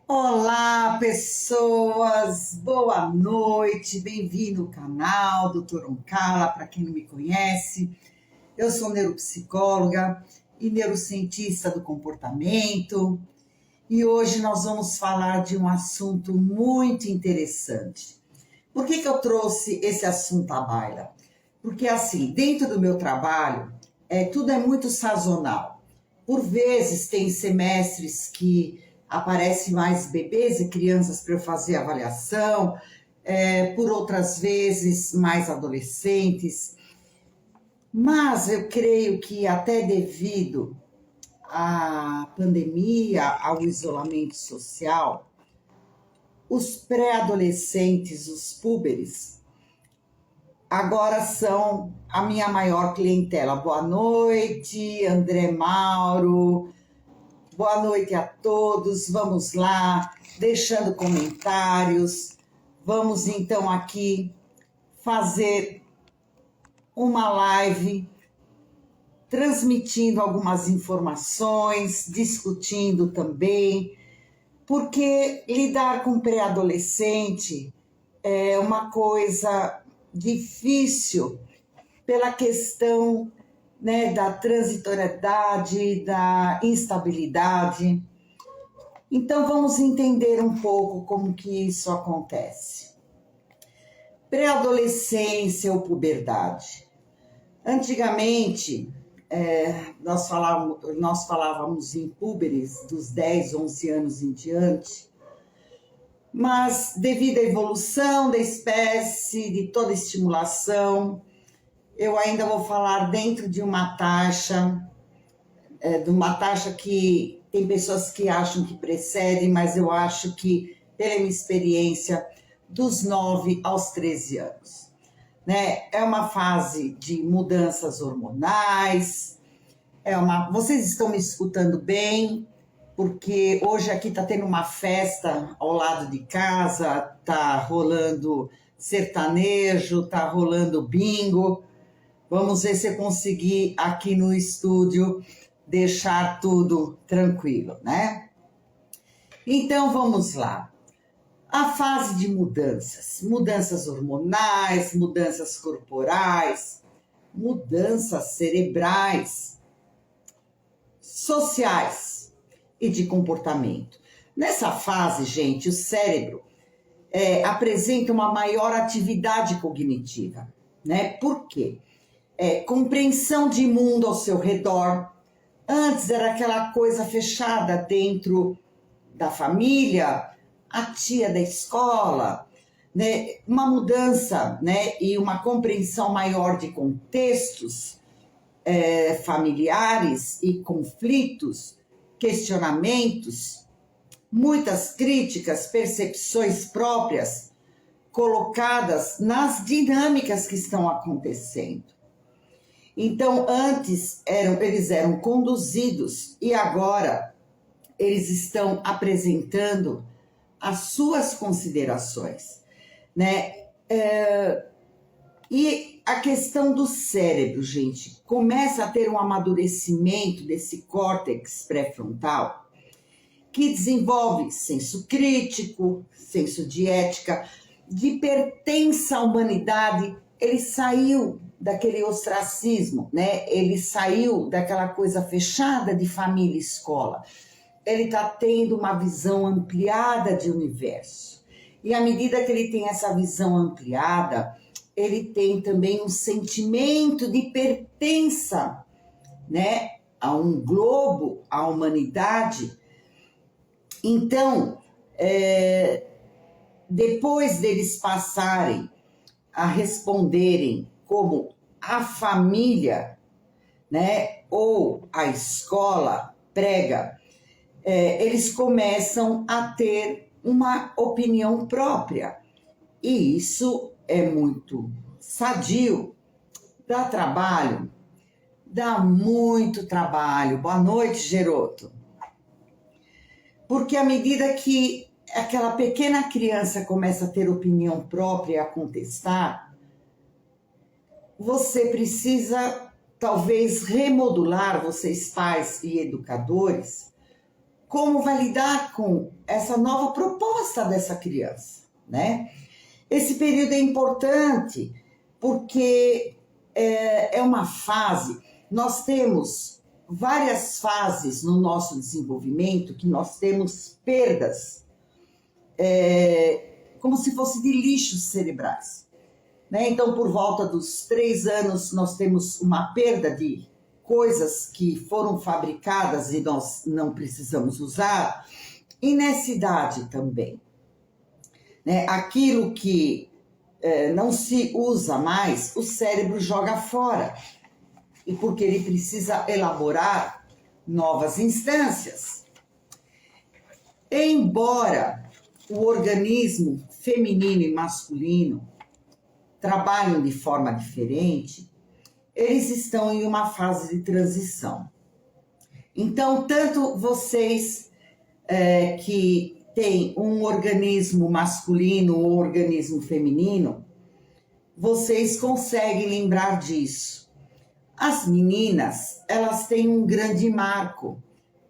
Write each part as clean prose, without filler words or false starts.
Olá, pessoas! Boa noite, bem-vindo ao canal Doutor Oncala. Para quem não me conhece, eu sou neuropsicóloga e neurocientista do comportamento e hoje nós vamos falar de um assunto muito interessante. Por que eu trouxe esse assunto à baila? Porque, assim, dentro do meu trabalho, tudo é muito sazonal. Por vezes, tem semestres que aparecem mais bebês e crianças para eu fazer avaliação, por outras vezes, mais adolescentes. Mas eu creio que, até devido à pandemia, ao isolamento social, os pré-adolescentes, os púberes, agora são a minha maior clientela. Boa noite, André Mauro. Boa noite a todos. Vamos lá, deixando comentários. Vamos então aqui fazer uma live transmitindo algumas informações, discutindo também, porque lidar com pré-adolescente é uma coisa difícil pela questão, né, da transitoriedade, da instabilidade. Então vamos entender um pouco como que isso acontece. Pré-adolescência ou puberdade. Antigamente, nós falávamos em púberes dos 10, 11 anos em diante, mas devido à evolução da espécie, de toda estimulação, eu ainda vou falar dentro de uma taxa, que tem pessoas que acham que precede, mas eu acho que, pela minha experiência, dos 9 aos 13 anos. Né? É uma fase de mudanças hormonais, vocês estão me escutando bem? Porque hoje aqui está tendo uma festa ao lado de casa, está rolando sertanejo, está rolando bingo. Vamos ver se eu conseguir aqui no estúdio deixar tudo tranquilo, né? Então vamos lá. A fase de mudanças hormonais, mudanças corporais, mudanças cerebrais, sociais e de comportamento. Nessa fase, gente, o cérebro apresenta uma maior atividade cognitiva, né? Por quê? Compreensão de mundo ao seu redor. Antes era aquela coisa fechada dentro da família, a tia da escola, né? Uma mudança, né? E uma compreensão maior de contextos familiares e conflitos, questionamentos, muitas críticas, percepções próprias colocadas nas dinâmicas que estão acontecendo. Então, antes eles eram conduzidos e agora eles estão apresentando as suas considerações, né? E a questão do cérebro, gente, começa a ter um amadurecimento desse córtex pré-frontal que desenvolve senso crítico, senso de ética, de pertença à humanidade. Ele saiu daquele ostracismo, né? Ele saiu daquela coisa fechada de família e escola. Ele está tendo uma visão ampliada de universo. E à medida que ele tem essa visão ampliada, ele tem também um sentimento de pertença, né, a um globo, à humanidade. Então, depois deles passarem a responderem como a família, né, ou a escola prega, eles começam a ter uma opinião própria. E isso é muito sadio. Dá trabalho? Dá muito trabalho. Boa noite, Geroto. Porque à medida que aquela pequena criança começa a ter opinião própria e a contestar, você precisa talvez remodular, vocês pais e educadores, como vai lidar com essa nova proposta dessa criança, né? Esse período é importante porque é uma fase, nós temos várias fases no nosso desenvolvimento que nós temos perdas, como se fosse de lixos cerebrais, né? Então, por volta dos 3 anos, nós temos uma perda de coisas que foram fabricadas e nós não precisamos usar, e nessa idade também, né? Aquilo que não se usa mais, o cérebro joga fora, e porque ele precisa elaborar novas instâncias. Embora o organismo feminino e masculino trabalhem de forma diferente, eles estão em uma fase de transição. Então, tanto vocês que têm um organismo masculino ou organismo feminino, vocês conseguem lembrar disso. As meninas, elas têm um grande marco,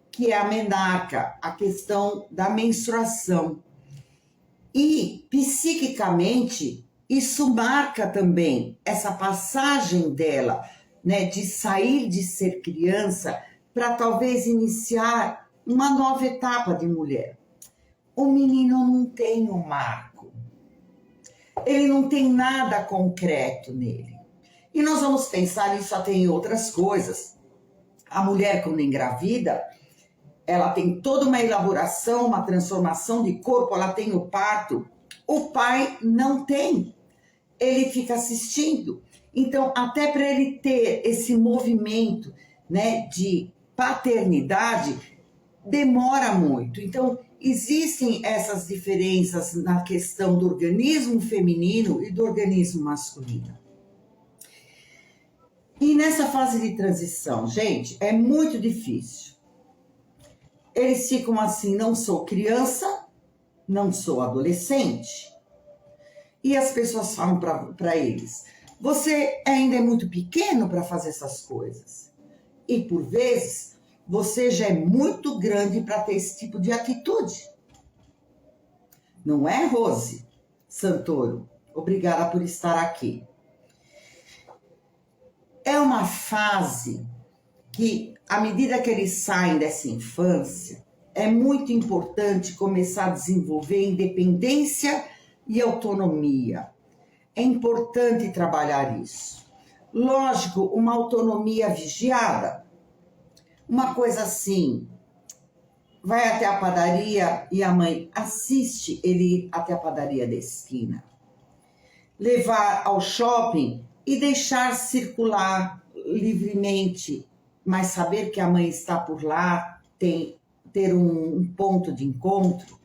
que é a menarca, a questão da menstruação. E, psiquicamente, isso marca também essa passagem dela, né, de sair de ser criança para talvez iniciar uma nova etapa de mulher. O menino não tem um marco, ele não tem nada concreto nele. E nós vamos pensar isso até em outras coisas. A mulher, quando engravida, ela tem toda uma elaboração, uma transformação de corpo, ela tem o parto. O pai não tem, ele fica assistindo. Então, até para ele ter esse movimento, né, de paternidade, demora muito. Então, existem essas diferenças na questão do organismo feminino e do organismo masculino. E nessa fase de transição, gente, é muito difícil. Eles ficam assim, não sou criança, não sou adolescente. E as pessoas falam para eles, você ainda é muito pequeno para fazer essas coisas. E por vezes, você já é muito grande para ter esse tipo de atitude. Não é, Rose Santoro? Obrigada por estar aqui. É uma fase que, à medida que eles saem dessa infância, é muito importante começar a desenvolver independência e autonomia. É importante trabalhar isso. Lógico, uma autonomia vigiada. Uma coisa assim, vai até a padaria e a mãe assiste ele ir até a padaria da esquina. Levar ao shopping e deixar circular livremente, mas saber que a mãe está por lá, ter um ponto de encontro,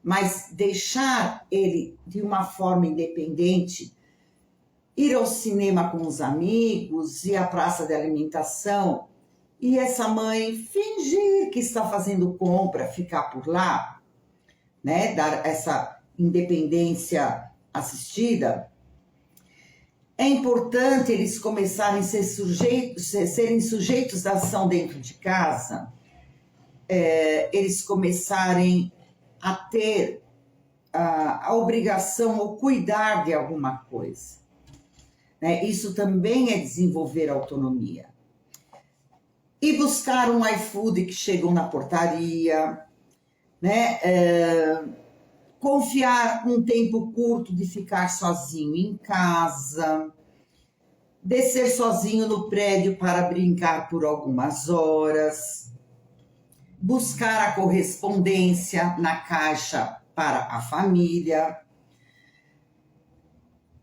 mas deixar ele de uma forma independente, ir ao cinema com os amigos, ir à praça de alimentação, e essa mãe fingir que está fazendo compra, ficar por lá, né? Dar essa independência assistida. É importante eles começarem a serem sujeitos da ação dentro de casa, eles começarem a ter a obrigação ou cuidar de alguma coisa, né? Isso também é desenvolver autonomia. E buscar um iFood que chegou na portaria, né? Confiar um tempo curto de ficar sozinho em casa, descer sozinho no prédio para brincar por algumas horas, buscar a correspondência na caixa para a família,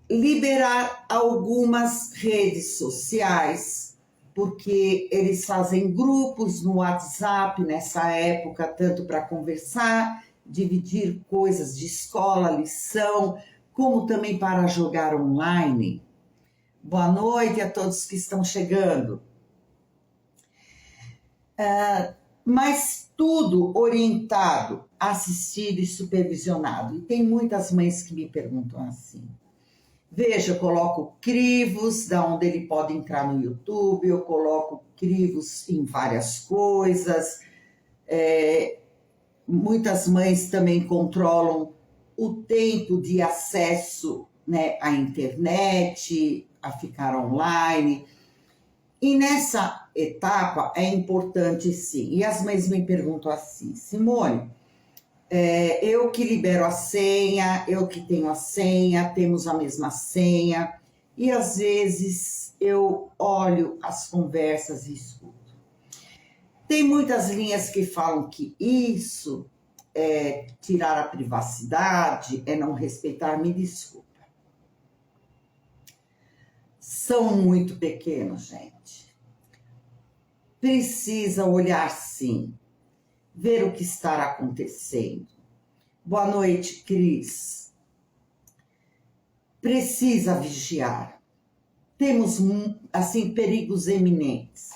liberar algumas redes sociais, porque eles fazem grupos no WhatsApp nessa época, tanto para conversar, dividir coisas de escola, lição, como também para jogar online. Boa noite a todos que estão chegando. Mas tudo orientado, assistido e supervisionado. E tem muitas mães que me perguntam assim. Veja, eu coloco crivos, da onde ele pode entrar no YouTube, eu coloco crivos em várias coisas, muitas mães também controlam o tempo de acesso, né, à internet, a ficar online. E nessa etapa é importante sim. E as mães me perguntam assim, Simone, eu que libero a senha, eu que tenho a senha, temos a mesma senha, e às vezes eu olho as conversas e escuto. Tem muitas linhas que falam que isso é tirar a privacidade, é não respeitar, me desculpa. São muito pequenos, gente. Precisa olhar sim, ver o que está acontecendo. Boa noite, Cris. Precisa vigiar. Temos, assim, perigos eminentes.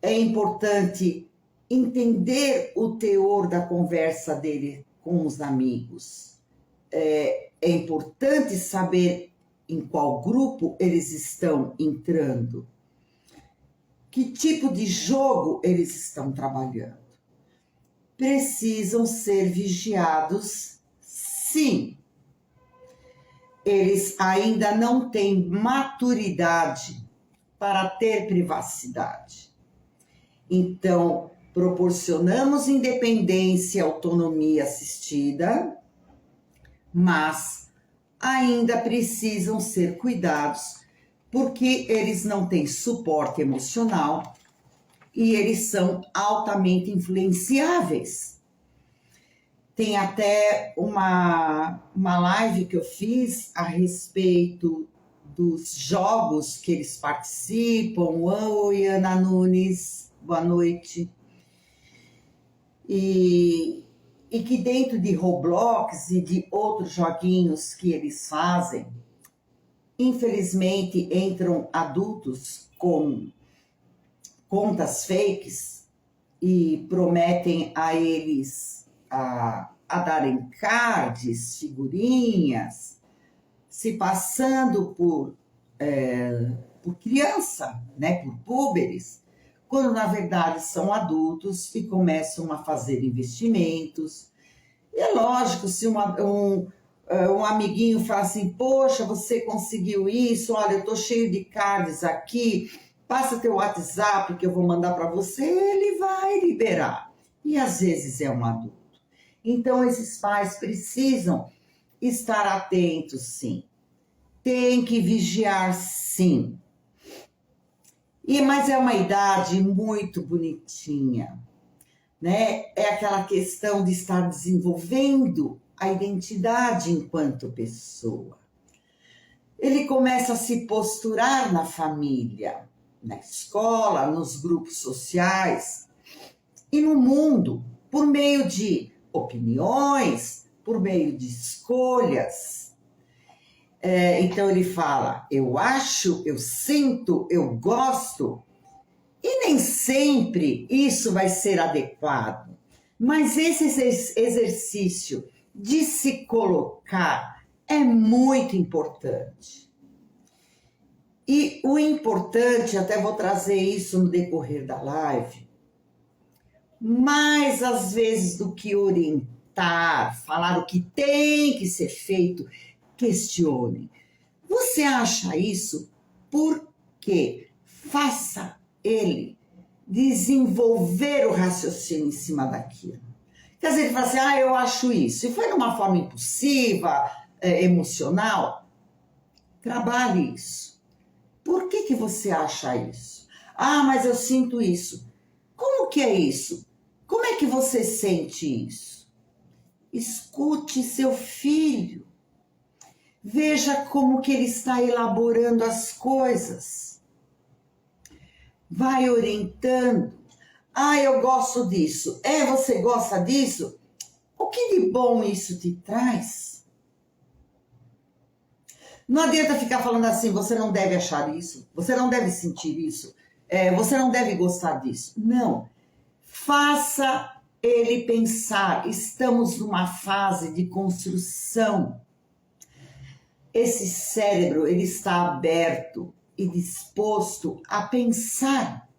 É importante entender o teor da conversa dele com os amigos. É importante saber em qual grupo eles estão entrando. Que tipo de jogo eles estão trabalhando? Precisam ser vigiados, sim. Eles ainda não têm maturidade para ter privacidade. Então, proporcionamos independência e autonomia assistida, mas ainda precisam ser cuidados, porque eles não têm suporte emocional e eles são altamente influenciáveis. Tem até uma live que eu fiz a respeito dos jogos que eles participam. Oi, Ana Nunes, boa noite. E que dentro de Roblox e de outros joguinhos que eles fazem, infelizmente entram adultos com contas fakes e prometem a eles a darem cards, figurinhas, se passando por criança, né, por púberes, quando na verdade são adultos e começam a fazer investimentos. E é lógico, se um amiguinho fala assim, poxa, você conseguiu isso, olha, eu tô cheio de cards aqui, passa teu WhatsApp que eu vou mandar para você, ele vai liberar. E às vezes é um adulto. Então esses pais precisam estar atentos, sim. Tem que vigiar, sim. Mas é uma idade muito bonitinha, né? É aquela questão de estar desenvolvendo a identidade enquanto pessoa. Ele começa a se posturar na família, na escola, nos grupos sociais e no mundo, por meio de opiniões, por meio de escolhas. Então ele fala, eu acho, eu sinto, eu gosto, e nem sempre isso vai ser adequado. Mas esse exercício de se colocar é muito importante. E o importante, até vou trazer isso no decorrer da live, mais às vezes do que orientar, falar o que tem que ser feito, questione. Você acha isso? Por quê? Faça ele desenvolver o raciocínio em cima daquilo. Quer dizer, ele fala assim, eu acho isso. E foi de uma forma impulsiva, emocional. Trabalhe isso. Por que você acha isso? Mas eu sinto isso. Como que é isso? Como é que você sente isso? Escute seu filho. Veja como que ele está elaborando as coisas. Vai orientando. Eu gosto disso. Você gosta disso? O que de bom isso te traz? Não adianta ficar falando assim, você não deve achar isso, você não deve sentir isso, você não deve gostar disso. Não. Faça ele pensar. Estamos numa fase de construção. Esse cérebro, ele está aberto e disposto a pensar.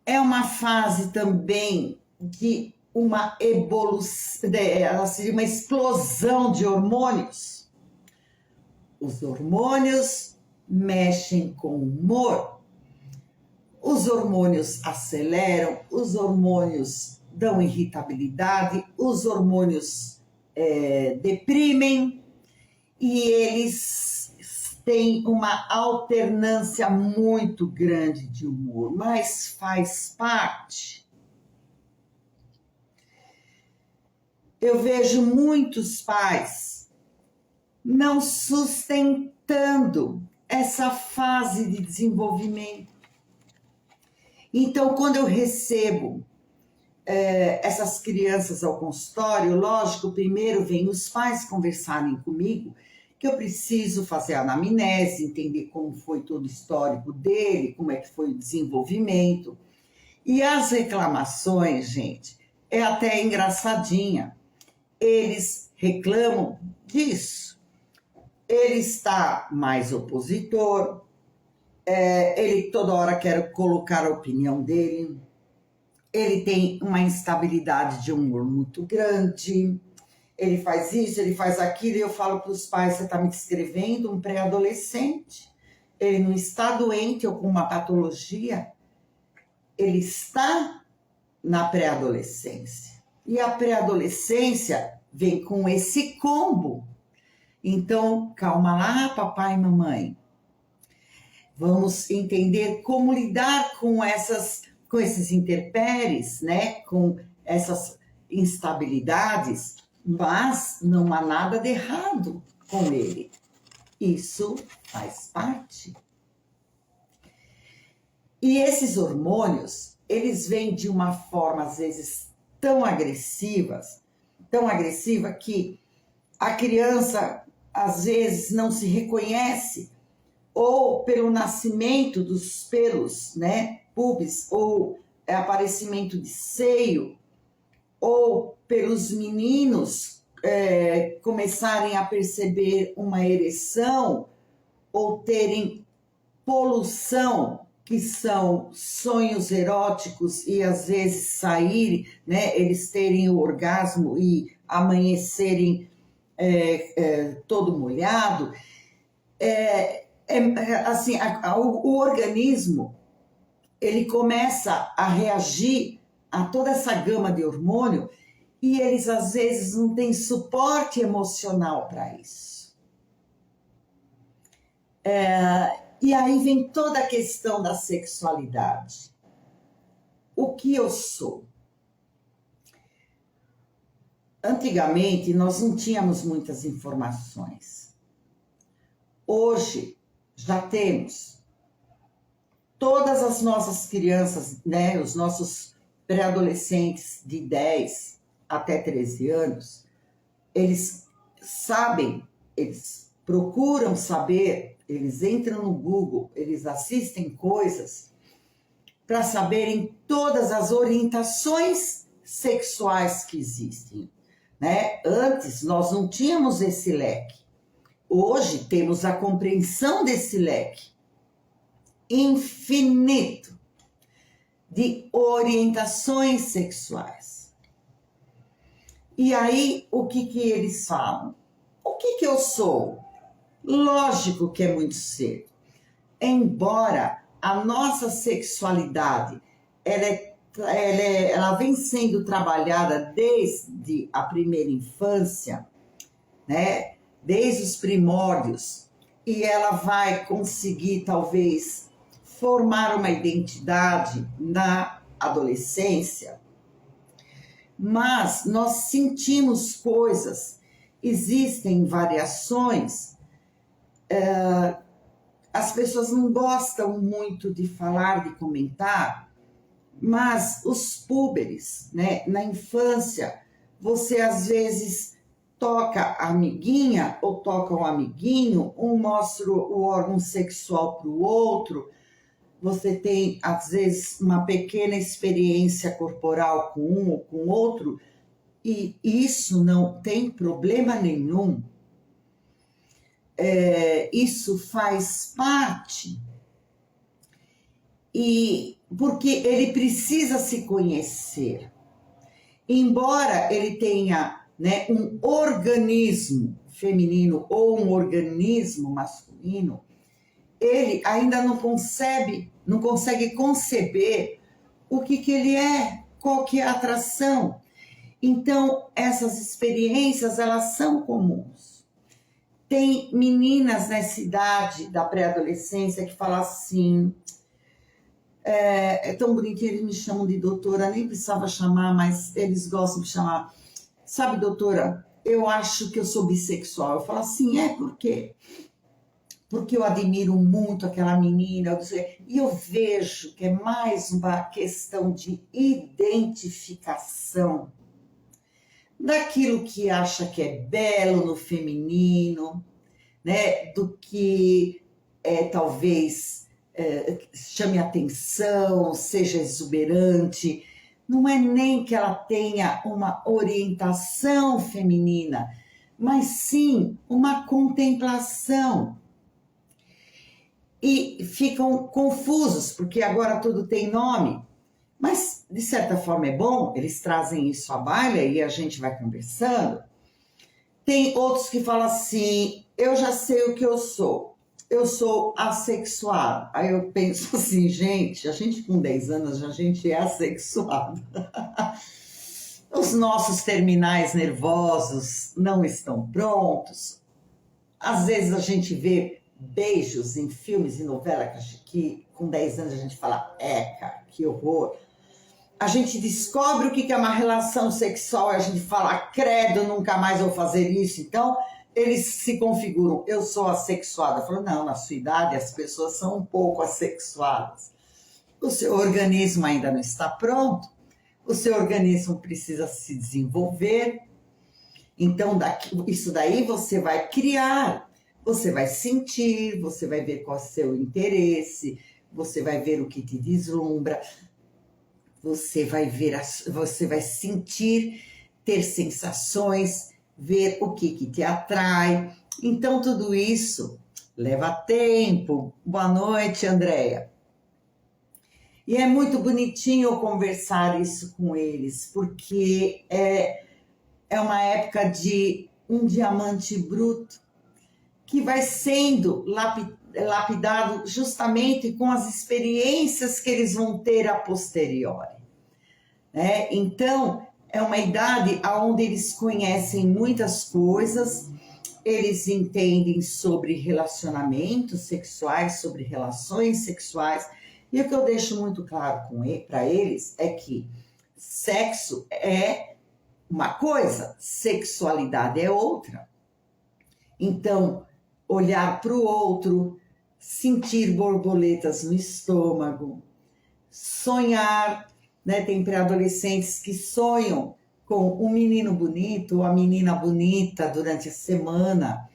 É uma fase também de uma evolução, ela seria uma explosão de hormônios. Os hormônios mexem com o humor. Os hormônios aceleram, os hormônios dão irritabilidade, os hormônios deprimem e eles têm uma alternância muito grande de humor, mas faz parte. Eu vejo muitos pais não sustentando essa fase de desenvolvimento. Então, quando eu recebo essas crianças ao consultório, lógico, primeiro vem os pais conversarem comigo, que eu preciso fazer a anamnese, entender como foi todo o histórico dele, como é que foi o desenvolvimento. E as reclamações, gente, é até engraçadinha. Eles reclamam disso. Ele está mais opositor, ele toda hora quer colocar a opinião dele, ele tem uma instabilidade de humor muito grande, ele faz isso, ele faz aquilo, e eu falo para os pais, você está me descrevendo um pré-adolescente, ele não está doente ou com uma patologia, ele está na pré-adolescência. E a pré-adolescência vem com esse combo. Então, calma lá, papai e mamãe. Vamos entender como lidar com esses intempéries, né? Com essas instabilidades, mas não há nada de errado com ele. Isso faz parte. E esses hormônios, eles vêm de uma forma, às vezes, tão agressiva que a criança, às vezes, não se reconhece, ou pelo nascimento dos pelos, né, pubis, ou aparecimento de seio, ou pelos meninos começarem a perceber uma ereção, ou terem poluição, que são sonhos eróticos, e às vezes saírem, né, eles terem o orgasmo e amanhecerem todo molhado, assim, o organismo ele começa a reagir a toda essa gama de hormônio e eles às vezes não têm suporte emocional para isso. E aí vem toda a questão da sexualidade. O que eu sou? Antigamente, nós não tínhamos muitas informações. Hoje, já temos. Todas as nossas crianças, né, os nossos pré-adolescentes de 10 até 13 anos, eles sabem, eles procuram saber, eles entram no Google, eles assistem coisas para saberem todas as orientações sexuais que existem. Né? Antes, nós não tínhamos esse leque. Hoje, temos a compreensão desse leque infinito de orientações sexuais. E aí, o que eles falam? O que eu sou? Lógico que é muito cedo. Embora a nossa sexualidade, ela vem sendo trabalhada desde a primeira infância, né? Desde os primórdios, e ela vai conseguir, talvez, formar uma identidade na adolescência, mas nós sentimos coisas, existem variações, as pessoas não gostam muito de falar, de comentar, mas os púberes, né, na infância, você às vezes toca a amiguinha ou toca o amiguinho, um mostra o órgão sexual para o outro, você tem às vezes uma pequena experiência corporal com um ou com outro, e isso não tem problema nenhum. Isso faz parte, e porque ele precisa se conhecer. embora ele tenha, né, um organismo feminino ou um organismo masculino, ele ainda não consegue conceber o que ele é, qual que é a atração. Então, essas experiências, elas são comuns. Tem meninas nessa idade da pré-adolescência que falam assim, é tão bonitinho, eles me chamam de doutora, nem precisava chamar, mas eles gostam de chamar. Sabe, doutora, eu acho que eu sou bissexual. Eu falo assim, por quê? Porque eu admiro muito aquela menina, e eu vejo que é mais uma questão de identificação daquilo que acha que é belo no feminino, né? Do que talvez chame atenção, seja exuberante. Não é nem que ela tenha uma orientação feminina, mas sim uma contemplação. E ficam confusos, porque agora tudo tem nome. Mas, de certa forma, é bom, eles trazem isso à baila e a gente vai conversando. Tem outros que falam assim, eu já sei o que eu sou assexuado. Aí eu penso assim, a gente com 10 anos, a gente é assexuado. Os nossos terminais nervosos não estão prontos. Às vezes a gente vê beijos em filmes e novelas que com 10 anos a gente fala, cara, que horror. A gente descobre o que é uma relação sexual e a gente fala, credo, nunca mais vou fazer isso. Então, eles se configuram, eu sou assexuada. Eu falo, não, na sua idade as pessoas são um pouco assexuadas. O seu organismo ainda não está pronto, o seu organismo precisa se desenvolver. Então, isso daí você vai criar, você vai sentir, você vai ver qual é o seu interesse, você vai ver o que te deslumbra, você vai ver, você vai sentir, ter sensações, ver o que te atrai. Então, tudo isso leva tempo. Boa noite, Andréia. E é muito bonitinho eu conversar isso com eles, porque é uma época de um diamante bruto que vai sendo lapidado justamente com as experiências que eles vão ter a posteriori. Né? Então, é uma idade onde eles conhecem muitas coisas, eles entendem sobre relacionamentos sexuais, sobre relações sexuais, e o que eu deixo muito claro para eles é que sexo é uma coisa, sexualidade é outra. Então, olhar para o outro, sentir borboletas no estômago, sonhar, né? Tem pré-adolescentes que sonham com um menino bonito ou a menina bonita durante a semana,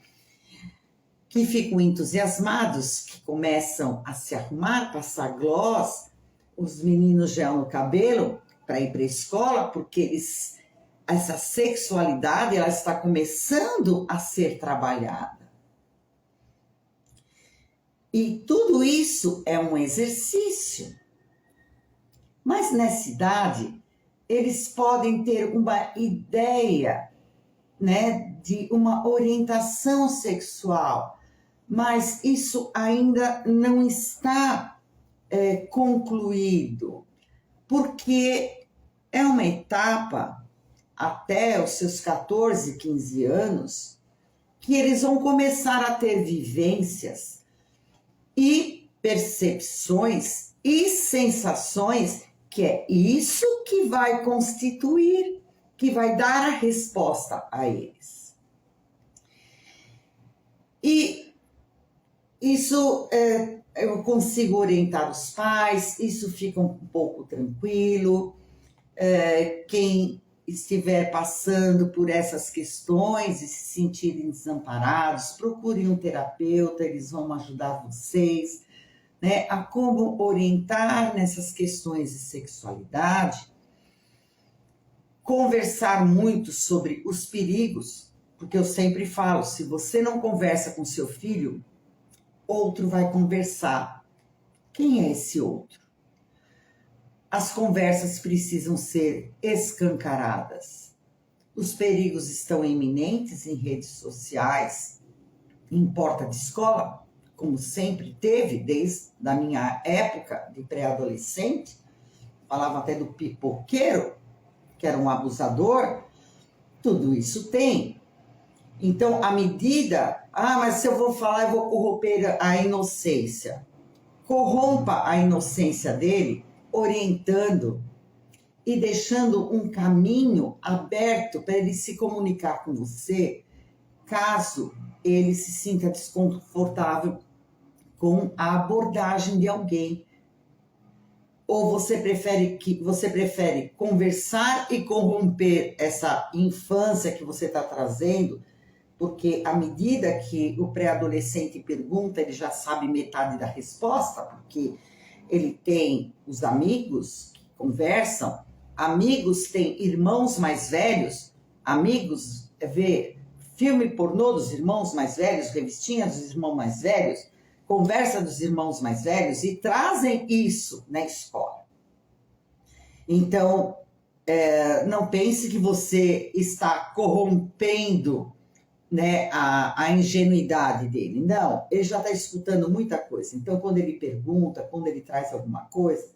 que ficam entusiasmados, que começam a se arrumar, passar gloss, os meninos gel no cabelo para ir para a escola, porque essa sexualidade ela está começando a ser trabalhada. E tudo isso é um exercício. Mas nessa idade, eles podem ter uma ideia, né, de uma orientação sexual, mas isso ainda não está concluído, porque é uma etapa até os seus 14, 15 anos, que eles vão começar a ter vivências e percepções e sensações, que é isso que vai constituir, que vai dar a resposta a eles. E isso eu consigo orientar os pais, isso fica um pouco tranquilo. Quem estiver passando por essas questões e se sentirem desamparados, procurem um terapeuta, eles vão ajudar vocês, né, a como orientar nessas questões de sexualidade, conversar muito sobre os perigos, porque eu sempre falo, se você não conversa com seu filho, outro vai conversar. Quem é esse outro? as conversas precisam ser escancaradas. Os perigos estão iminentes em redes sociais, em porta de escola, como sempre teve, desde a minha época de pré-adolescente. Falava até do pipoqueiro, que era um abusador. Tudo isso tem. Então, à medida... mas se eu vou falar, eu vou corromper a inocência. Corrompa a inocência dele, orientando e deixando um caminho aberto para ele se comunicar com você, caso ele se sinta desconfortável com a abordagem de alguém. Ou você prefere conversar e corromper essa infância que você está trazendo, porque à medida que o pré-adolescente pergunta, ele já sabe metade da resposta, porque ele tem os amigos que conversam, amigos têm irmãos mais velhos, amigos vê filme pornô dos irmãos mais velhos, revistinha dos irmãos mais velhos, conversa dos irmãos mais velhos e trazem isso na escola. Então, não pense que você está corrompendo, né, a ingenuidade dele. Não, ele já está escutando muita coisa. Então, quando ele pergunta, quando ele traz alguma coisa,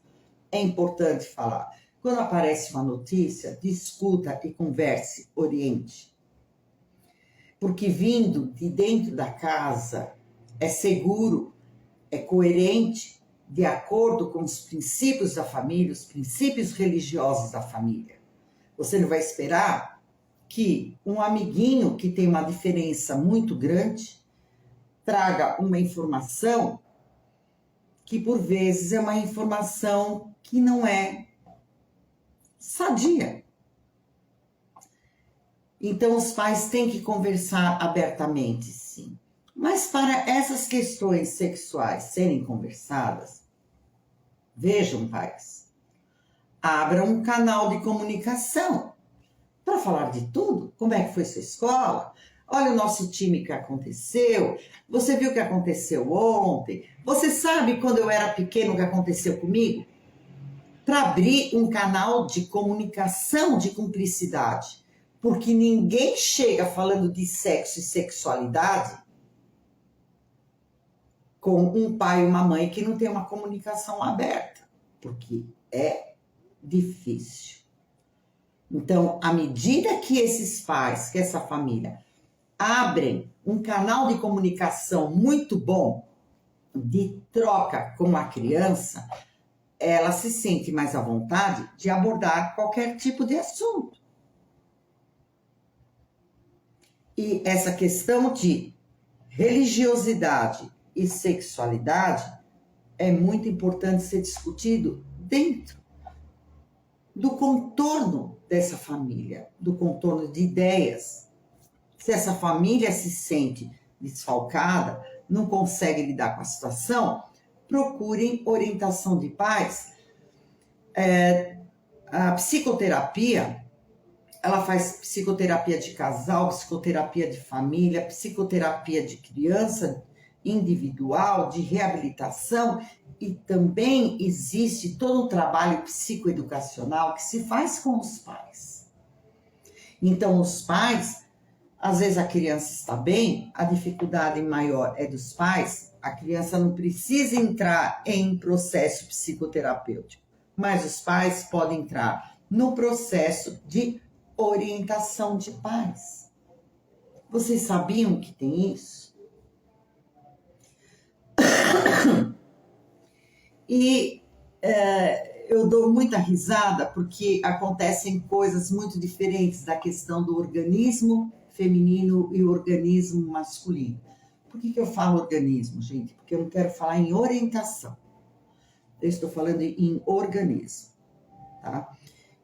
é importante falar. Quando aparece uma notícia, discuta e converse, oriente. Porque vindo de dentro da casa, é seguro, é coerente, de acordo com os princípios da família, os princípios religiosos da família. Você não vai esperar que um amiguinho que tem uma diferença muito grande traga uma informação que, por vezes, é uma informação que não é sadia. Então, os pais têm que conversar abertamente, sim. Mas para essas questões sexuais serem conversadas, vejam, pais, abram um canal de comunicação para falar de tudo. Como é que foi sua escola? Olha o nosso time que aconteceu. Você viu o que aconteceu ontem? Você sabe quando eu era pequeno o que aconteceu comigo? Para abrir um canal de comunicação, de cumplicidade. Porque ninguém chega falando de sexo e sexualidade com um pai e uma mãe que não tem uma comunicação aberta, porque é difícil. Então, à medida que esses pais, que essa família, abrem um canal de comunicação muito bom, de troca com a criança, ela se sente mais à vontade de abordar qualquer tipo de assunto. E essa questão de religiosidade e sexualidade é muito importante ser discutido dentro do contorno dessa família, do contorno de ideias. Se essa família se sente desfalcada, não consegue lidar com a situação, procurem orientação de pais. A psicoterapia, ela faz psicoterapia de casal, psicoterapia de família, psicoterapia de criança, individual, de reabilitação, e também existe todo um trabalho psicoeducacional que se faz com os pais. Então, os pais, às vezes a criança está bem, a dificuldade maior é dos pais, a criança não precisa entrar em processo psicoterapêutico, mas os pais podem entrar no processo de orientação de pais. Vocês sabiam que tem isso? E eu dou muita risada porque acontecem coisas muito diferentes da questão do organismo feminino e o organismo masculino. Por que eu falo organismo, gente? Porque eu não quero falar em orientação. Eu estou falando em organismo, tá?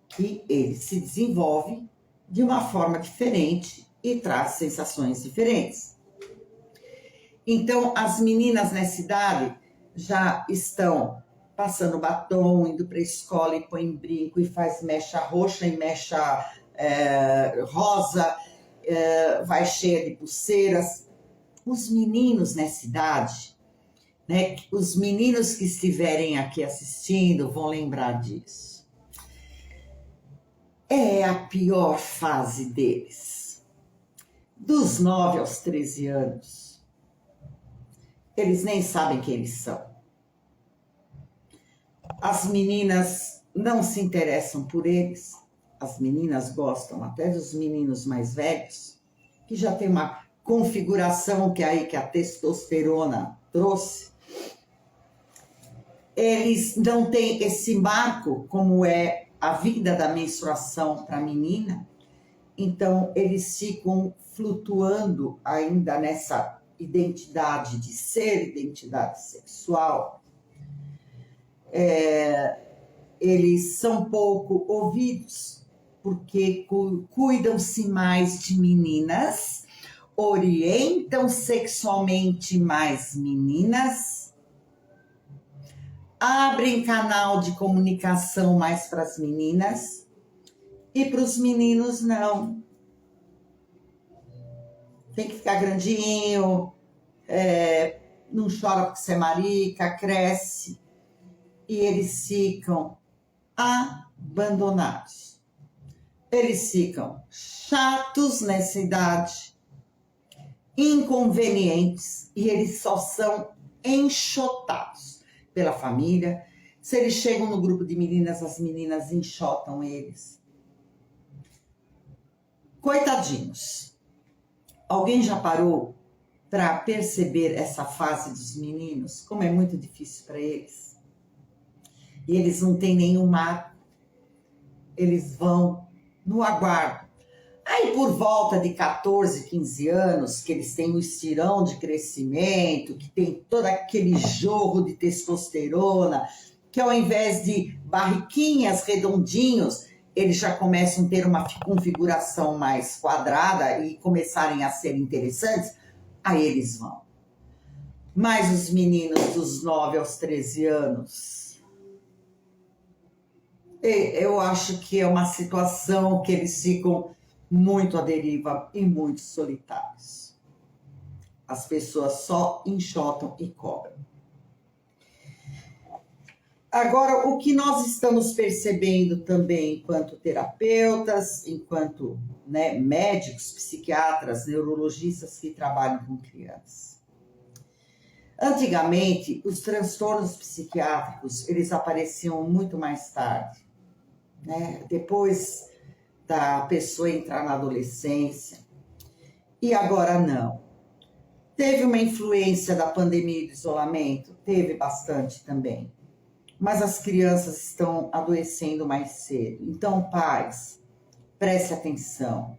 Que ele se desenvolve de uma forma diferente e traz sensações diferentes. Então, as meninas nessa idade já estão passando batom, indo para a escola e põe brinco e faz mecha roxa e mecha rosa, vai cheia de pulseiras. Os meninos nessa idade, né? Os meninos que estiverem aqui assistindo vão lembrar disso. É a pior fase deles. Dos 9 aos 13 anos, eles nem sabem quem eles são. As meninas não se interessam por eles. As meninas gostam até dos meninos mais velhos, que já tem uma configuração que a testosterona trouxe. Eles não têm esse marco, como é a vida da menstruação para a menina. Então, eles ficam flutuando ainda nessa identidade de ser, identidade sexual. Eles são pouco ouvidos, porque cuidam-se mais de meninas, orientam sexualmente mais meninas, abrem canal de comunicação mais para as meninas, e para os meninos não. Tem que ficar grandinho, não chora porque você é marica, cresce. E eles ficam abandonados. Eles ficam chatos nessa idade, inconvenientes, e eles só são enxotados pela família. Se eles chegam no grupo de meninas, as meninas enxotam eles. Coitadinhos. Alguém já parou para perceber essa fase dos meninos? Como é muito difícil para eles. E eles não têm nenhum marco. Eles vão no aguardo. Aí por volta de 14, 15 anos, que eles têm o estirão de crescimento, que tem todo aquele jorro de testosterona, que ao invés de barriquinhas, redondinhos, eles já começam a ter uma configuração mais quadrada e começarem a ser interessantes, aí eles vão. Mas os meninos dos 9 aos 13 anos, eu acho que é uma situação que eles ficam muito à deriva e muito solitários. As pessoas só enxotam e cobram. Agora, o que nós estamos percebendo também enquanto terapeutas, enquanto médicos, psiquiatras, neurologistas que trabalham com crianças. Antigamente, os transtornos psiquiátricos, eles apareciam muito mais tarde, né? Depois da pessoa entrar na adolescência. E agora não. Teve uma influência da pandemia e do isolamento? Teve bastante também. Mas as crianças estão adoecendo mais cedo. Então, pais, preste atenção.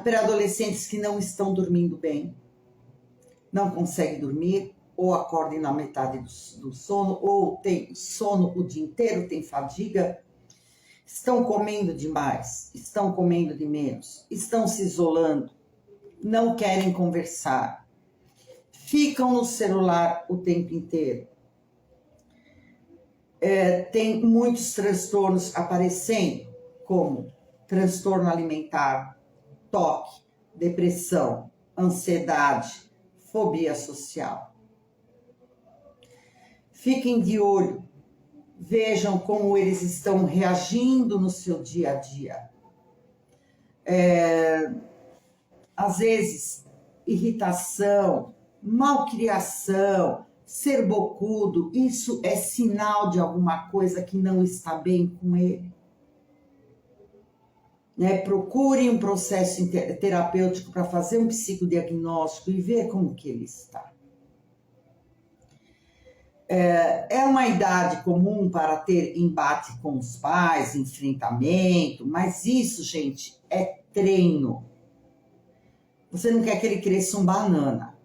Pré-adolescentes que não estão dormindo bem, não conseguem dormir, ou acordam na metade do sono, ou tem sono o dia inteiro, tem fadiga, estão comendo demais, estão comendo de menos, estão se isolando, não querem conversar. Ficam no celular o tempo inteiro. Tem muitos transtornos aparecendo, como transtorno alimentar, toque, depressão, ansiedade, fobia social. Fiquem de olho, vejam como eles estão reagindo no seu dia a dia. Às vezes, irritação, malcriação, ser bocudo, isso é sinal de alguma coisa que não está bem com ele. Procure um processo terapêutico para fazer um psicodiagnóstico e ver como que ele está. É uma idade comum para ter embate com os pais, enfrentamento, mas isso, gente, é treino. Você não quer que ele cresça um banana.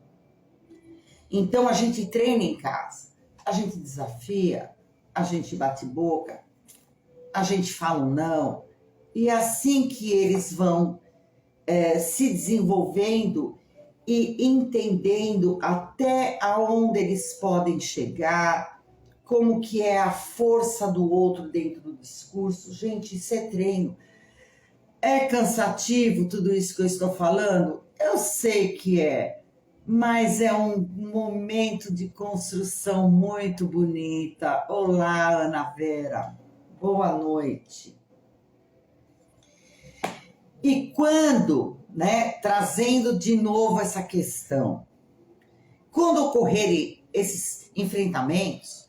Então, a gente treina em casa, a gente desafia, a gente bate boca, a gente fala um não, e é assim que eles vão se desenvolvendo e entendendo até aonde eles podem chegar, como que é a força do outro dentro do discurso. Gente, isso é treino. É cansativo tudo isso que eu estou falando? Eu sei que é. mas é um momento de construção muito bonita. Olá, Ana Vera, boa noite. E quando, trazendo de novo essa questão, quando ocorrerem esses enfrentamentos,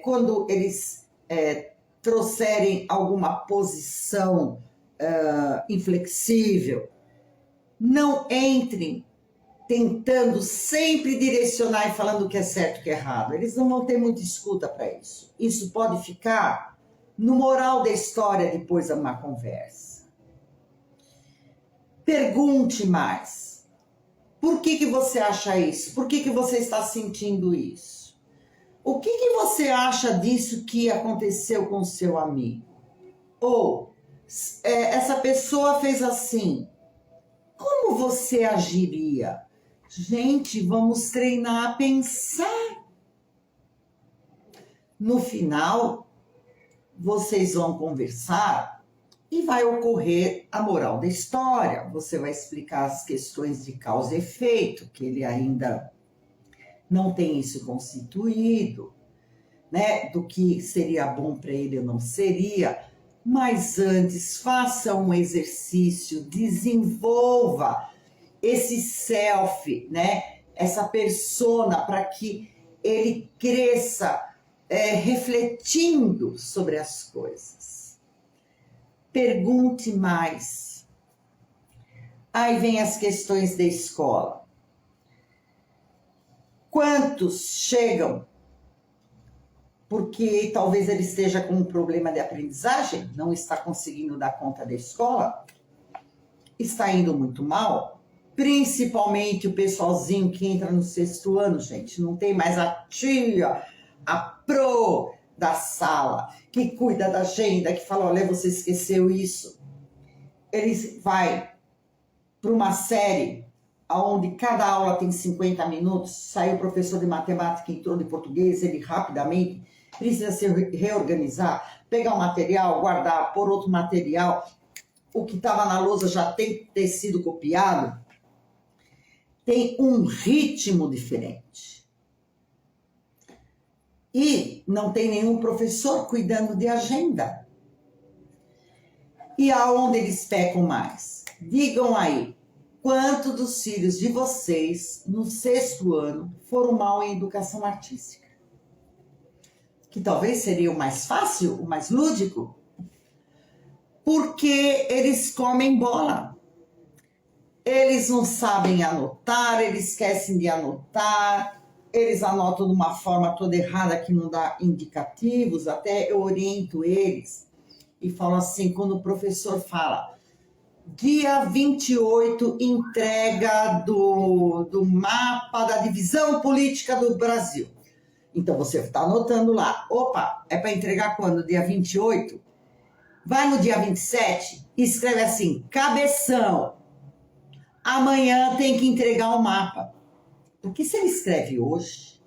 quando eles trouxerem alguma posição inflexível, não entrem tentando sempre direcionar e falando o que é certo e o que é errado. Eles não vão ter muita escuta para isso. Isso pode ficar no moral da história depois de uma conversa. Pergunte mais. Por que você acha isso? Por que você está sentindo isso? O que você acha disso que aconteceu com o seu amigo? Ou, essa pessoa fez assim. Como você agiria? Gente, vamos treinar a pensar. No final, vocês vão conversar e vai ocorrer a moral da história. Você vai explicar as questões de causa e efeito, que ele ainda não tem isso constituído, do que seria bom para ele ou não seria. Mas antes, faça um exercício, desenvolva esse self, essa persona, para que ele cresça refletindo sobre as coisas. Pergunte mais. Aí vem as questões da escola. Quantos chegam porque talvez ele esteja com um problema de aprendizagem, não está conseguindo dar conta da escola, está indo muito mal, principalmente o pessoalzinho que entra no 6º ano, gente, não tem mais a tia, a pro da sala, que cuida da agenda, que fala, olha, você esqueceu isso. Ele vai para uma série onde cada aula tem 50 minutos, sai o professor de matemática, entrou de português, ele rapidamente precisa se reorganizar, pegar o material, guardar, pôr outro material, o que estava na lousa já tem que ter sido copiado, tem um ritmo diferente. E não tem nenhum professor cuidando de agenda. E aonde eles pecam mais? Digam aí, quantos dos filhos de vocês, no 6º ano, foram mal em educação artística? Que talvez seria o mais fácil, o mais lúdico, porque eles comem bola. Eles não sabem anotar, eles esquecem de anotar, eles anotam de uma forma toda errada que não dá indicativos, até eu oriento eles e falo assim, quando o professor fala, dia 28, entrega do mapa da divisão política do Brasil. Então, você está anotando lá. Opa, é para entregar quando? Dia 28? Vai no dia 27 e escreve assim, cabeção. Amanhã tem que entregar o mapa. Porque se ele escreve hoje,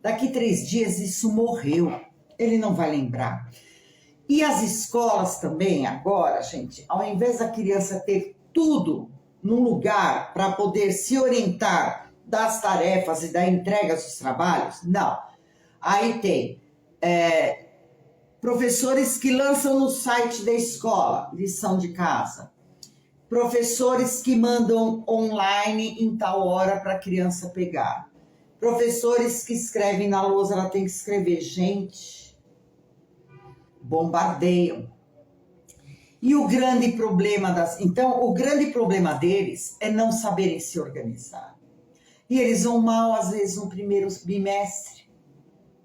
daqui 3 dias isso morreu. Ele não vai lembrar. E as escolas também, agora, gente, ao invés da criança ter tudo num lugar para poder se orientar das tarefas e da entrega dos trabalhos, não. Aí tem professores que lançam no site da escola, lição de casa. Professores que mandam online em tal hora para a criança pegar. Professores que escrevem na lousa, ela tem que escrever. Gente, bombardeiam. E o grande problema Então, o grande problema deles é não saberem se organizar. E eles vão mal, às vezes, no primeiro bimestre,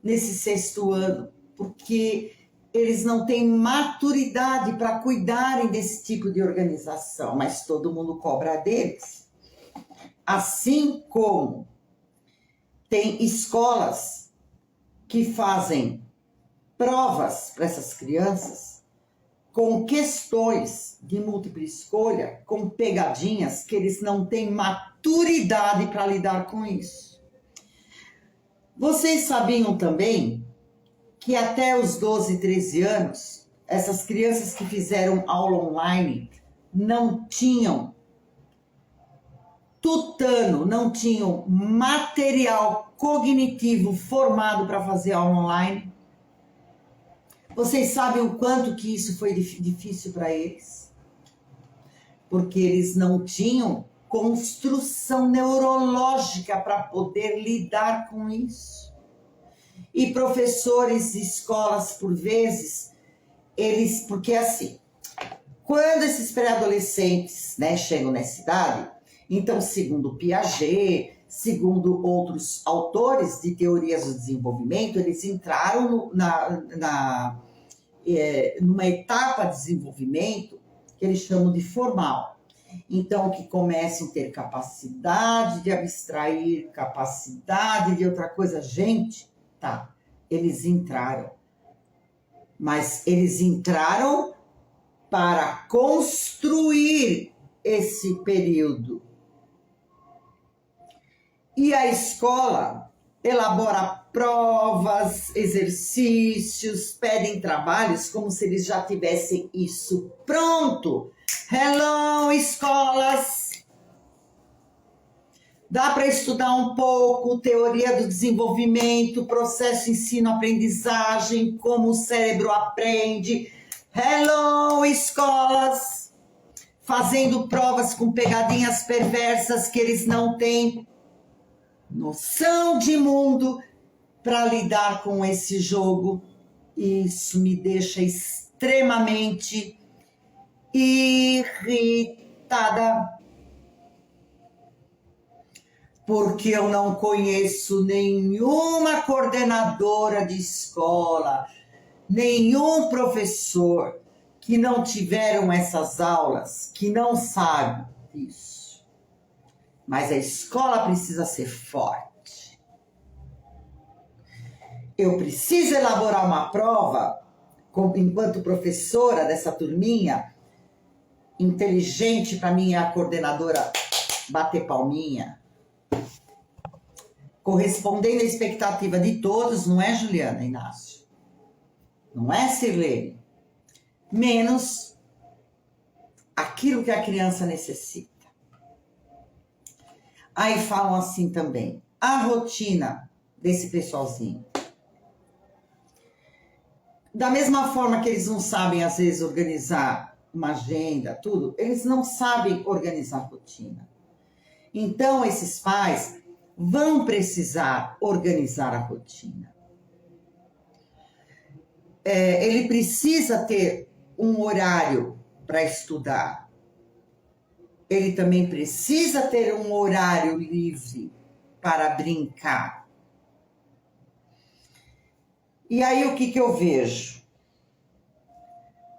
nesse 6º ano, porque eles não têm maturidade para cuidarem desse tipo de organização, mas todo mundo cobra deles. Assim como tem escolas que fazem provas para essas crianças com questões de múltipla escolha, com pegadinhas, que eles não têm maturidade para lidar com isso. Vocês sabiam também que até os 12, 13 anos, essas crianças que fizeram aula online não tinham tutano, não tinham material cognitivo formado para fazer aula online. Vocês sabem o quanto que isso foi difícil para eles? Porque eles não tinham construção neurológica para poder lidar com isso. E professores de escolas, por vezes, porque assim, quando esses pré-adolescentes, né, chegam nessa idade, então, segundo Piaget, segundo outros autores de teorias do desenvolvimento, eles entraram numa etapa de desenvolvimento que eles chamam de formal. Então, que começam a ter capacidade de abstrair, capacidade de outra coisa. Gente, tá, eles entraram. Mas eles entraram para construir esse período. E a escola elabora provas, exercícios, pedem trabalhos como se eles já tivessem isso pronto. Hello, escolas! Dá para estudar um pouco teoria do desenvolvimento, processo ensino-aprendizagem, como o cérebro aprende. Hello, escolas! Fazendo provas com pegadinhas perversas que eles não têm noção de mundo para lidar com esse jogo. Isso me deixa extremamente irritada, porque eu não conheço nenhuma coordenadora de escola, nenhum professor que não tiveram essas aulas, que não sabe disso. Mas a escola precisa ser forte. Eu preciso elaborar uma prova, enquanto professora dessa turminha, inteligente para minha coordenadora bater palminha, correspondendo à expectativa de todos, não é, Juliana Inácio? Não é, Sirlene? Menos aquilo que a criança necessita. Aí falam assim também, a rotina desse pessoalzinho. Da mesma forma que eles não sabem, às vezes, organizar uma agenda, tudo, eles não sabem organizar a rotina. Então, esses pais vão precisar organizar a rotina. Ele precisa ter um horário para estudar. Ele também precisa ter um horário livre para brincar. E aí o que eu vejo?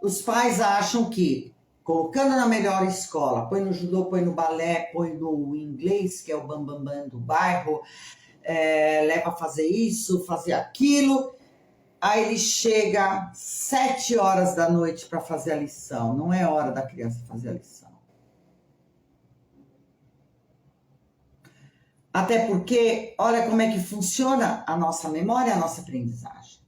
Os pais acham que, colocando na melhor escola, põe no judô, põe no balé, põe no inglês, que é o bambambam do bairro, leva a fazer isso, fazer aquilo, aí ele chega 7 horas da noite para fazer a lição. Não é hora da criança fazer a lição. Até porque, olha como é que funciona a nossa memória, a nossa aprendizagem.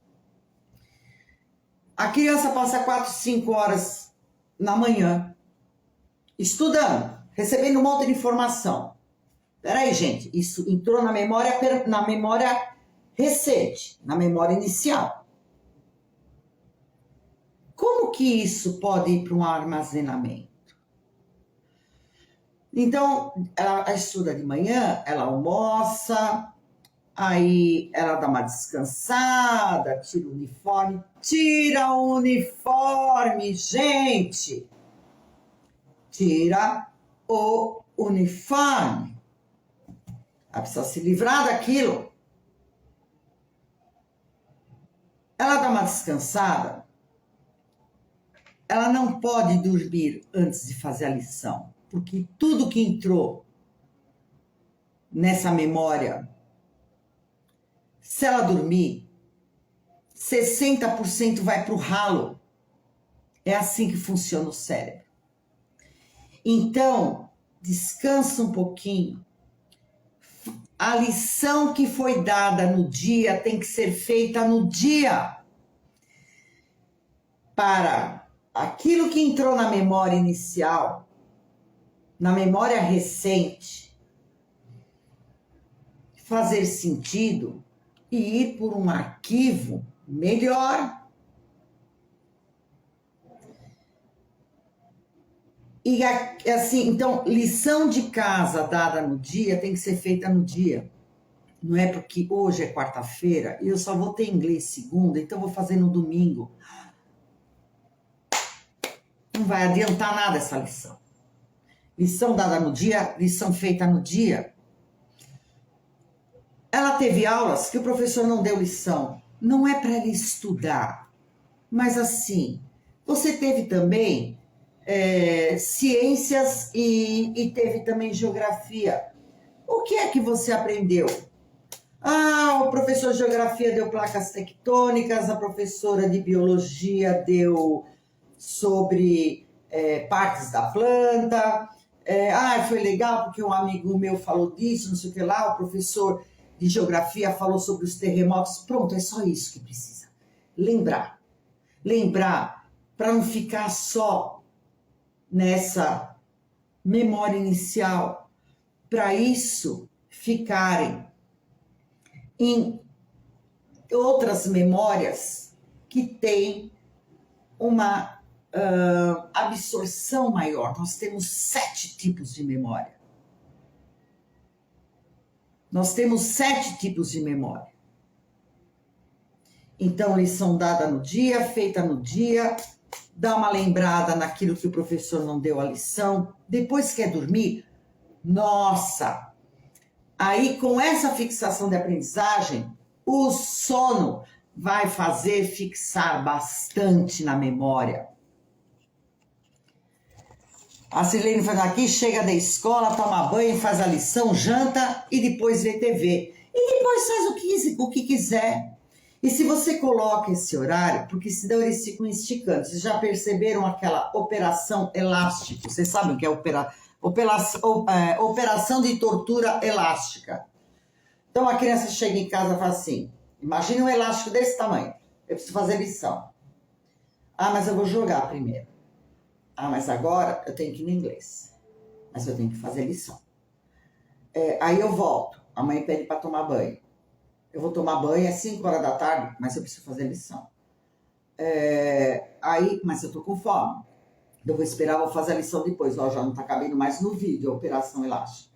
A criança passa 4, 5 horas na manhã, estudando, recebendo um monte de informação. Peraí, gente, isso entrou na memória recente, na memória inicial. Como que isso pode ir para um armazenamento? Então, ela estuda de manhã, ela almoça, aí ela dá uma descansada, tira o uniforme. Tira o uniforme, gente! Tira o uniforme. Ela precisa se livrar daquilo. Ela dá uma descansada. Ela não pode dormir antes de fazer a lição. Porque tudo que entrou nessa memória, se ela dormir, 60% vai para o ralo. É assim que funciona o cérebro. Então, descansa um pouquinho. A lição que foi dada no dia tem que ser feita no dia. Para aquilo que entrou na memória inicial, na memória recente, fazer sentido e ir por um arquivo melhor. E assim, então, lição de casa dada no dia tem que ser feita no dia. Não é porque hoje é quarta-feira e eu só vou ter inglês segunda, então vou fazer no domingo. Não vai adiantar nada essa lição. Lição dada no dia, lição feita no dia. Ela teve aulas que o professor não deu lição. Não é para ela estudar, mas assim, você teve também ciências e teve também geografia. O que é que você aprendeu? O professor de geografia deu placas tectônicas, a professora de biologia deu sobre partes da planta. Foi legal porque um amigo meu falou disso, não sei o que lá, o professor de geografia falou sobre os terremotos. Pronto, é só isso que precisa. Lembrar para não ficar só nessa memória inicial, para isso ficarem em outras memórias que têm uma absorção maior. Nós temos 7 tipos de memória. Nós temos 7 tipos de memória. Então, lição dada no dia, feita no dia, dá uma lembrada naquilo que o professor não deu a lição. Depois quer dormir? Nossa! Aí, com essa fixação de aprendizagem, o sono vai fazer fixar bastante na memória. A Silene faz aqui, chega da escola, toma banho, faz a lição, janta e depois vê TV. E depois faz o que quiser. E se você coloca esse horário, porque senão eles ficam esticando. Vocês já perceberam aquela operação elástico? Vocês sabem o que é operação de tortura elástica. Então a criança chega em casa e fala assim, imagina um elástico desse tamanho, eu preciso fazer lição. Mas eu vou jogar primeiro. Mas agora eu tenho que ir no inglês. Mas eu tenho que fazer lição. Aí eu volto. A mãe pede para tomar banho. Eu vou tomar banho às 5 horas da tarde, mas eu preciso fazer lição. Mas eu tô com fome. Eu vou esperar, vou fazer a lição depois. Já não tá cabendo mais no vídeo a operação elástica.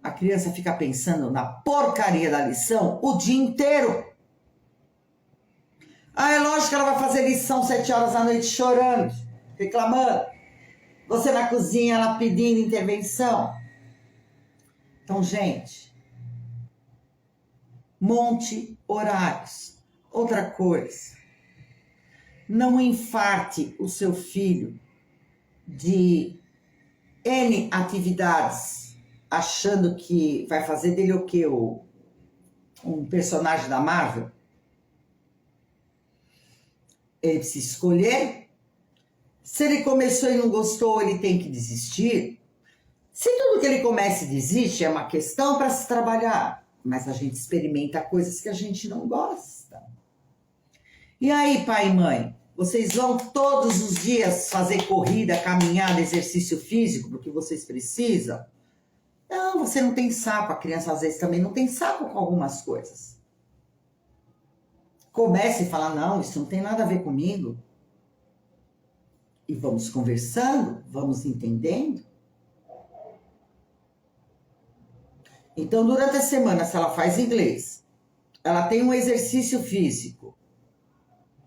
A criança fica pensando na porcaria da lição o dia inteiro. É lógico que ela vai fazer lição 7 horas da noite chorando, reclamando. Você na cozinha, ela pedindo intervenção. Então, gente, monte horários. Outra coisa, não infarte o seu filho de N atividades, achando que vai fazer dele o quê? Um personagem da Marvel. Ele precisa escolher. Se ele começou e não gostou, ele tem que desistir. Se tudo que ele começa e desiste é uma questão para se trabalhar, mas a gente experimenta coisas que a gente não gosta. E aí, pai e mãe, vocês vão todos os dias fazer corrida, caminhada, exercício físico, porque vocês precisam? Não, você não tem saco. A criança às vezes também não tem saco com algumas coisas. Comece e fala, não, isso não tem nada a ver comigo. E vamos conversando, vamos entendendo. Então, durante a semana, se ela faz inglês, ela tem um exercício físico,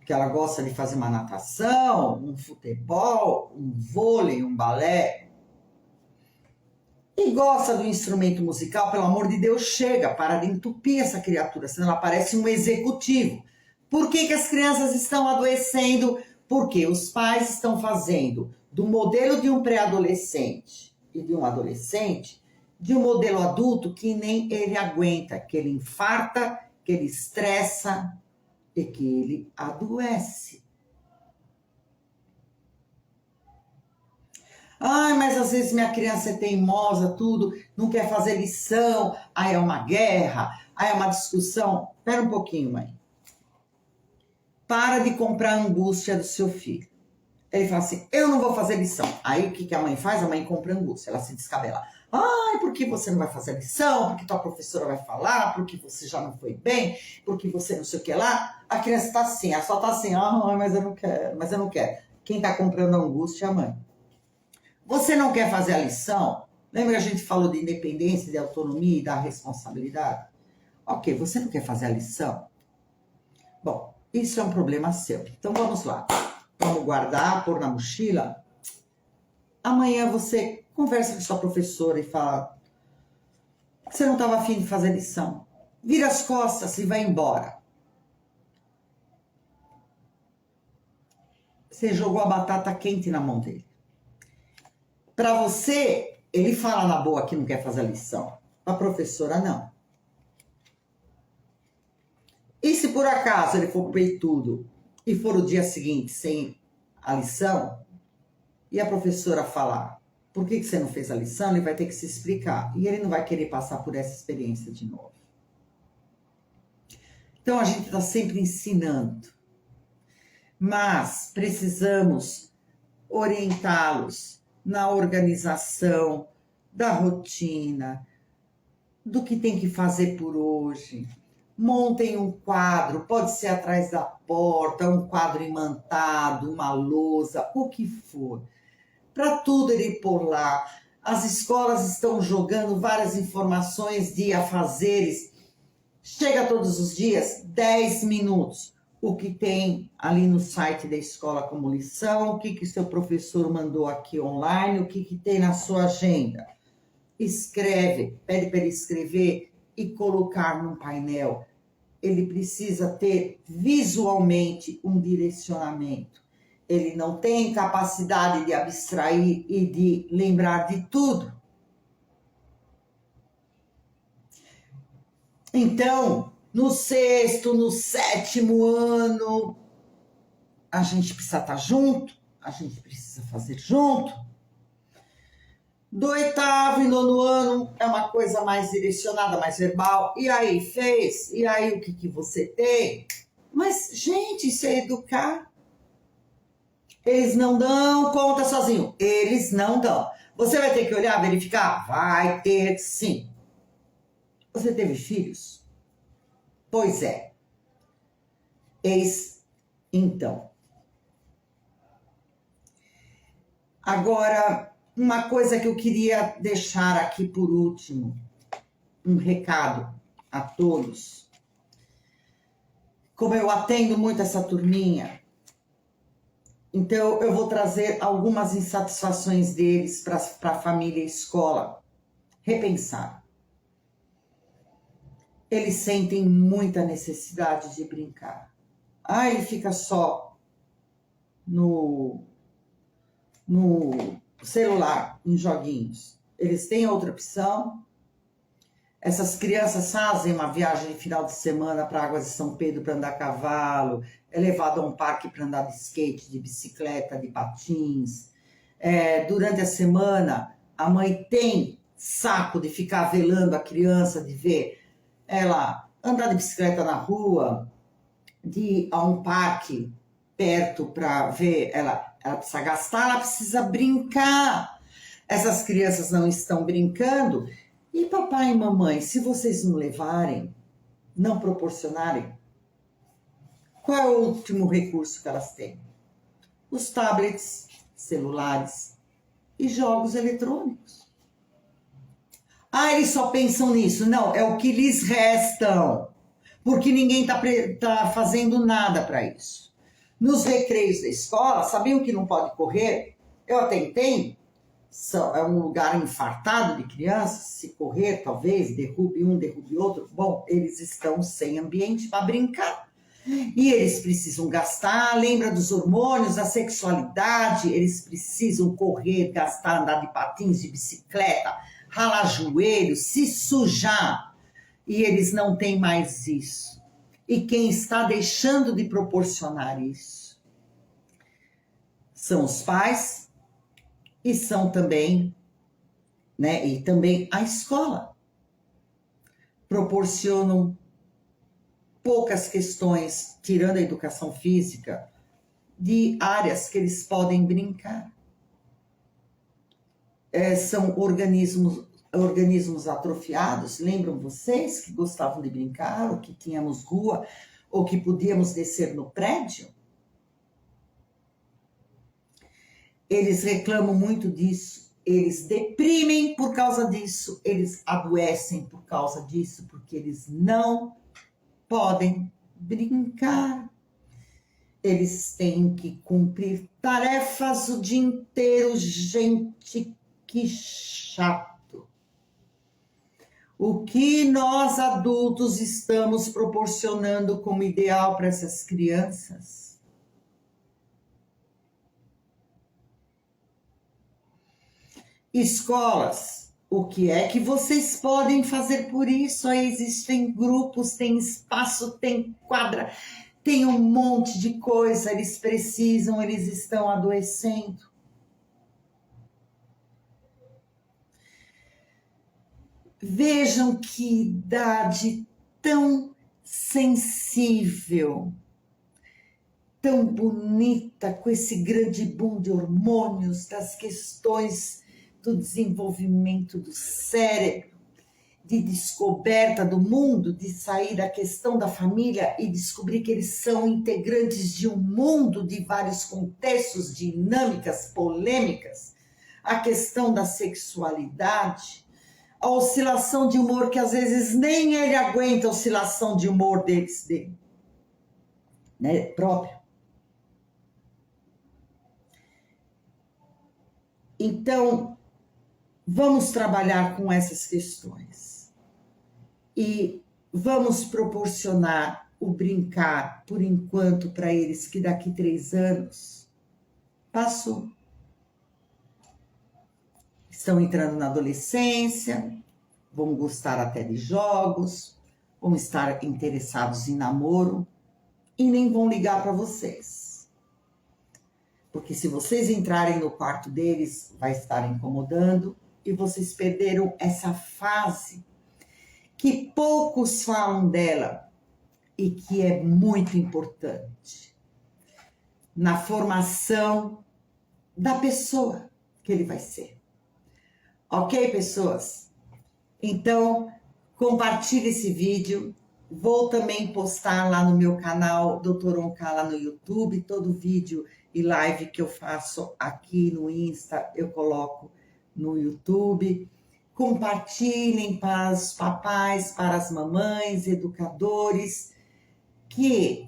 que ela gosta de fazer uma natação, um futebol, um vôlei, um balé, e gosta do instrumento musical, pelo amor de Deus, chega, para de entupir essa criatura, senão ela parece um executivo. Por que as crianças estão adoecendo? Porque os pais estão fazendo do modelo de um pré-adolescente e de um adolescente, de um modelo adulto que nem ele aguenta, que ele infarta, que ele estressa e que ele adoece. Mas às vezes minha criança é teimosa, tudo, não quer fazer lição, aí é uma guerra, aí é uma discussão. Espera um pouquinho, mãe. Para de comprar a angústia do seu filho. Ele fala assim, eu não vou fazer lição. Aí o que a mãe faz? A mãe compra angústia, ela se descabela. Ai, porque você não vai fazer a lição, porque tua professora vai falar, porque você já não foi bem, porque você não sei o que lá. A criança está assim, ela só está assim, mas eu não quero, mas eu não quero. Quem está comprando a angústia é a mãe. Você não quer fazer a lição? Lembra que a gente falou de independência, de autonomia e da responsabilidade? Ok, você não quer fazer a lição? Bom, isso é um problema seu. Então vamos lá. Vamos guardar, pôr na mochila. Amanhã você conversa com sua professora e fala que você não estava afim de fazer lição. Vira as costas e vai embora. Você jogou a batata quente na mão dele. Para você, ele fala na boa que não quer fazer a lição. A professora não. E se por acaso ele for peitudo e for o dia seguinte sem a lição, e a professora falar, por que você não fez a lição? Ele vai ter que se explicar. E ele não vai querer passar por essa experiência de novo. Então a gente está sempre ensinando. Mas precisamos orientá-los na organização da rotina, do que tem que fazer por hoje. Montem um quadro, pode ser atrás da porta, um quadro imantado, uma lousa, o que for. Para tudo ele pôr lá. As escolas estão jogando várias informações de afazeres. Chega todos os dias, 10 minutos. O que tem ali no site da escola como lição, o que seu professor mandou aqui online, o que tem na sua agenda. Escreve, pede para ele escrever e colocar num painel. Ele precisa ter visualmente um direcionamento. Ele não tem capacidade de abstrair e de lembrar de tudo. Então, no 6º, no 7º ano, a gente precisa estar junto, a gente precisa fazer junto. Do 8º e 9º ano é uma coisa mais direcionada, mais verbal. E aí, fez? E aí, o que você tem? Mas, gente, isso é educar. Eles não dão conta sozinho. Eles não dão. Você vai ter que olhar, verificar? Vai ter sim. Você teve filhos? Pois é. Eis então. Agora, uma coisa que eu queria deixar aqui por último. Um recado a todos. Como eu atendo muito essa turminha, então, eu vou trazer algumas insatisfações deles para a família e escola repensar. Eles sentem muita necessidade de brincar. Ele fica só no celular, em joguinhos. Eles têm outra opção. Essas crianças fazem uma viagem de final de semana para Águas de São Pedro para andar a cavalo, é levado a um parque para andar de skate, de bicicleta, de patins. Durante a semana, a mãe tem saco de ficar velando a criança, de ver ela andar de bicicleta na rua, de ir a um parque perto para ver, ela precisa gastar, ela precisa brincar. Essas crianças não estão brincando. E papai e mamãe, se vocês não levarem, não proporcionarem, qual é o último recurso que elas têm? Os tablets, celulares e jogos eletrônicos. Eles só pensam nisso. Não, é o que lhes restam. Porque ninguém tá fazendo nada para isso. Nos recreios da escola, sabiam que não pode correr? Eu até entendo. É um lugar infartado de crianças, se correr, talvez, derrube um, derrube outro. Bom, eles estão sem ambiente para brincar. E eles precisam gastar, lembra dos hormônios, da sexualidade, eles precisam correr, gastar, andar de patins, de bicicleta, ralar joelho, se sujar. E eles não têm mais isso. E quem está deixando de proporcionar isso são os pais, e são também, e também a escola. Proporcionam poucas questões, tirando a educação física, de áreas que eles podem brincar. São organismos organismos atrofiados. Lembram vocês que gostavam de brincar, ou que tínhamos rua, ou que podíamos descer no prédio? Eles reclamam muito disso, eles deprimem por causa disso, eles adoecem por causa disso, porque eles não podem brincar. Eles têm que cumprir tarefas o dia inteiro. Gente, que chato. O que nós adultos estamos proporcionando como ideal para essas crianças? Escolas, o que é que vocês podem fazer por isso? Aí existem grupos, tem espaço, tem quadra, tem um monte de coisa, eles precisam, eles estão adoecendo. Vejam que idade tão sensível, tão bonita, com esse grande boom de hormônios, das questões do desenvolvimento do cérebro, de descoberta do mundo, de sair da questão da família e descobrir que eles são integrantes de um mundo de vários contextos, dinâmicas, polêmicas, a questão da sexualidade, a oscilação de humor, que às vezes nem ele aguenta a oscilação de humor dele, né, próprio. Então, vamos trabalhar com essas questões e vamos proporcionar o brincar, por enquanto, para eles, que daqui 3 anos passou. Estão entrando na adolescência, vão gostar até de jogos, vão estar interessados em namoro e nem vão ligar para vocês. Porque se vocês entrarem no quarto deles, vai estar incomodando e vocês perderam essa fase que poucos falam dela e que é muito importante na formação da pessoa que ele vai ser. Ok, pessoas? Então, compartilhe esse vídeo. Vou também postar lá no meu canal Dr. Oncala no YouTube. Todo vídeo e live que eu faço aqui no Insta, eu coloco no YouTube. Compartilhem para os papais, para as mamães, educadores que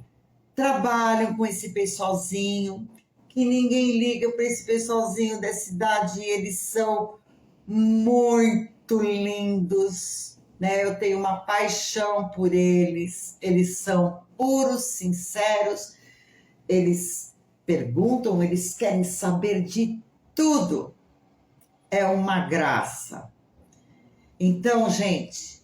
trabalham com esse pessoalzinho, que ninguém liga para esse pessoalzinho dessa idade, eles são muito lindos, né? Eu tenho uma paixão por eles, eles são puros, sinceros, eles perguntam, eles querem saber de tudo, é uma graça. Então, gente,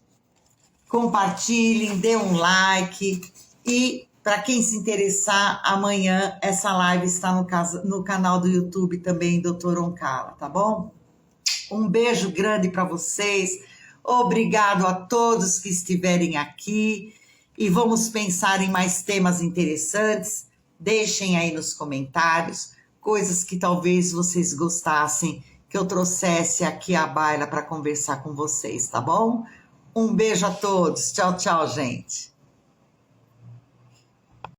compartilhem, dê um like e para quem se interessar, amanhã essa live está no canal do YouTube também, Dr. Oncala, tá bom? Um beijo grande para vocês. Obrigado a todos que estiverem aqui. E vamos pensar em mais temas interessantes. Deixem aí nos comentários coisas que talvez vocês gostassem que eu trouxesse aqui à baila para conversar com vocês, tá bom? Um beijo a todos. Tchau, tchau, gente.